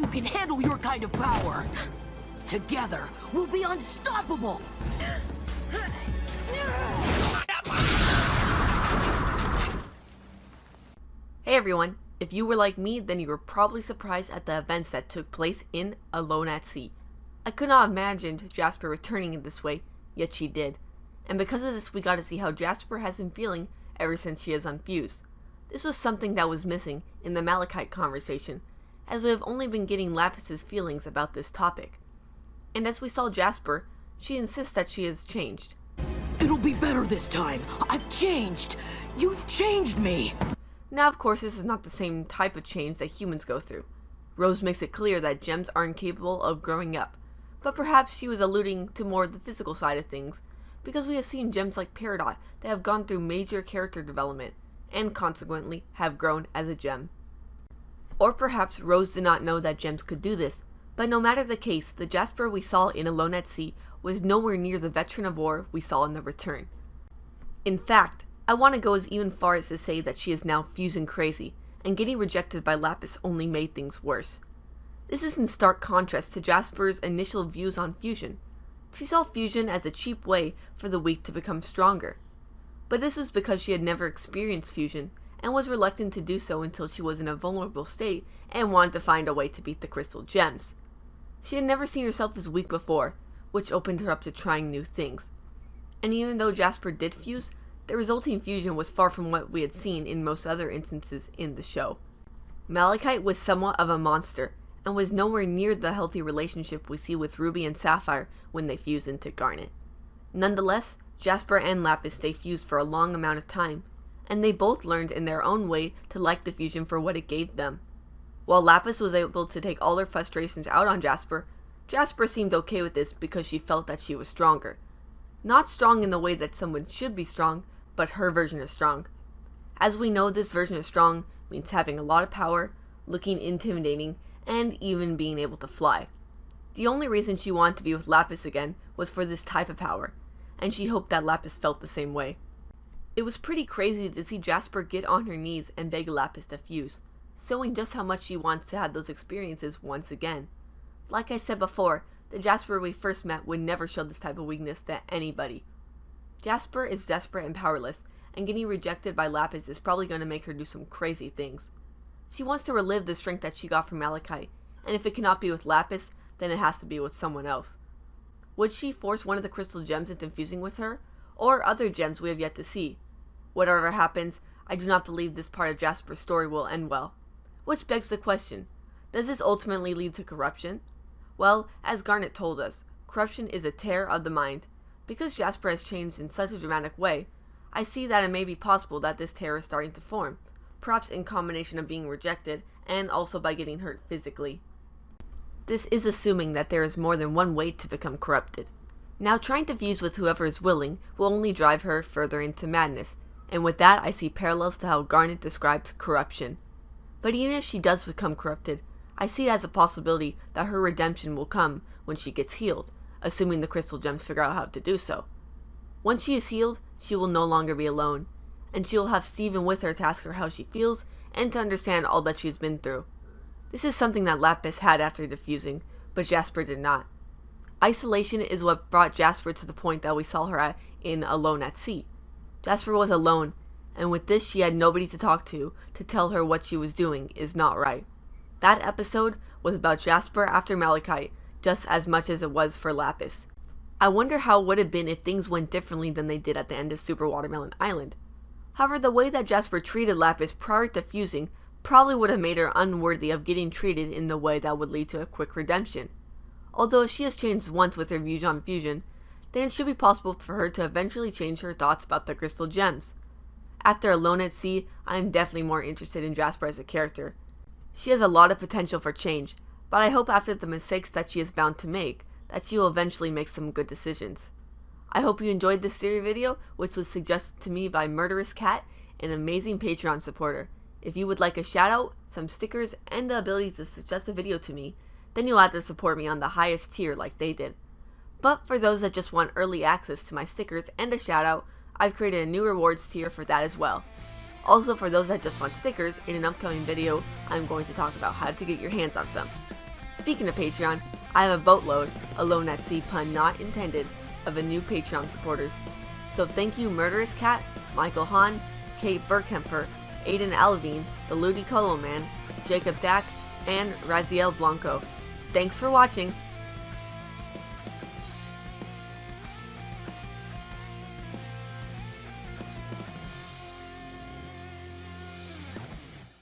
who can handle your kind of power. Together, we'll be unstoppable! Hey everyone, if you were like me, then you were probably surprised at the events that took place in Alone at Sea. I could not have imagined Jasper returning in this way, yet she did. And because of this, we got to see how Jasper has been feeling ever since she has unfused. This was something that was missing in the Malachite conversation, as we have only been getting Lapis's feelings about this topic. And as we saw Jasper, she insists that she has changed. It'll be better this time. I've changed. You've changed me. Now, of course, this is not the same type of change that humans go through. Rose makes it clear that gems aren't capable of growing up, but perhaps she was alluding to more of the physical side of things, because we have seen gems like Peridot that have gone through major character development, and consequently have grown as a gem. Or perhaps Rose did not know that gems could do this, but no matter the case, the Jasper we saw in Alone at Sea was nowhere near the veteran of war we saw in The Return. In fact, I want to go as even far as to say that she is now fusion crazy, and getting rejected by Lapis only made things worse. This is in stark contrast to Jasper's initial views on fusion. She saw fusion as a cheap way for the weak to become stronger. But this was because she had never experienced fusion, and was reluctant to do so until she was in a vulnerable state and wanted to find a way to beat the crystal gems. She had never seen herself as weak before, which opened her up to trying new things. And even though Jasper did fuse, the resulting fusion was far from what we had seen in most other instances in the show. Malachite was somewhat of a monster, and was nowhere near the healthy relationship we see with Ruby and Sapphire when they fuse into Garnet. Nonetheless, Jasper and Lapis stay fused for a long amount of time, and they both learned in their own way to like the fusion for what it gave them. While Lapis was able to take all her frustrations out on Jasper, Jasper seemed okay with this because she felt that she was stronger. Not strong in the way that someone should be strong, but her version of strong. As we know, this version of strong means having a lot of power, looking intimidating, and even being able to fly. The only reason she wanted to be with Lapis again was for this type of power, and she hoped that Lapis felt the same way. It was pretty crazy to see Jasper get on her knees and beg Lapis to fuse, showing just how much she wants to have those experiences once again. Like I said before, the Jasper we first met would never show this type of weakness to anybody. Jasper is desperate and powerless, and getting rejected by Lapis is probably going to make her do some crazy things. She wants to relive the strength that she got from Malachite, and if it cannot be with Lapis, then it has to be with someone else. Would she force one of the crystal gems into fusing with her, or other gems we have yet to see? Whatever happens, I do not believe this part of Jasper's story will end well. Which begs the question, does this ultimately lead to corruption? Well, as Garnet told us, corruption is a tear of the mind. Because Jasper has changed in such a dramatic way, I see that it may be possible that this tear is starting to form, perhaps in combination of being rejected and also by getting hurt physically. This is assuming that there is more than one way to become corrupted. Now trying to fuse with whoever is willing will only drive her further into madness, and with that I see parallels to how Garnet describes corruption. But even if she does become corrupted, I see it as a possibility that her redemption will come when she gets healed, assuming the crystal gems figure out how to do so. Once she is healed, she will no longer be alone, and she will have Steven with her to ask her how she feels and to understand all that she has been through. This is something that Lapis had after defusing, but Jasper did not. Isolation is what brought Jasper to the point that we saw her at in Alone at Sea. Jasper was alone, and with this she had nobody to talk to tell her what she was doing is not right. That episode was about Jasper after Malachite, just as much as it was for Lapis. I wonder how it would have been if things went differently than they did at the end of Super Watermelon Island. However, the way that Jasper treated Lapis prior to fusing probably would have made her unworthy of getting treated in the way that would lead to a quick redemption. Although if she has changed once with her views on fusion, then it should be possible for her to eventually change her thoughts about the crystal gems. After Alone at Sea, I am definitely more interested in Jasper as a character. She has a lot of potential for change, but I hope after the mistakes that she is bound to make, that she will eventually make some good decisions. I hope you enjoyed this theory video, which was suggested to me by Murderous Cat, an amazing Patreon supporter. If you would like a shout out, some stickers, and the ability to suggest a video to me, then you'll have to support me on the highest tier like they did. But for those that just want early access to my stickers and a shout out, I've created a new rewards tier for that as well. Also for those that just want stickers, in an upcoming video, I'm going to talk about how to get your hands on some. Speaking of Patreon, I have a boatload, alone at sea pun not intended, of a new Patreon supporters. So thank you Murderous Cat, Michael Hahn, Kate Burkemper, Aiden Alvine, the Ludicolo Man, Jacob Dack, and Raziel Blanco. Thanks for watching.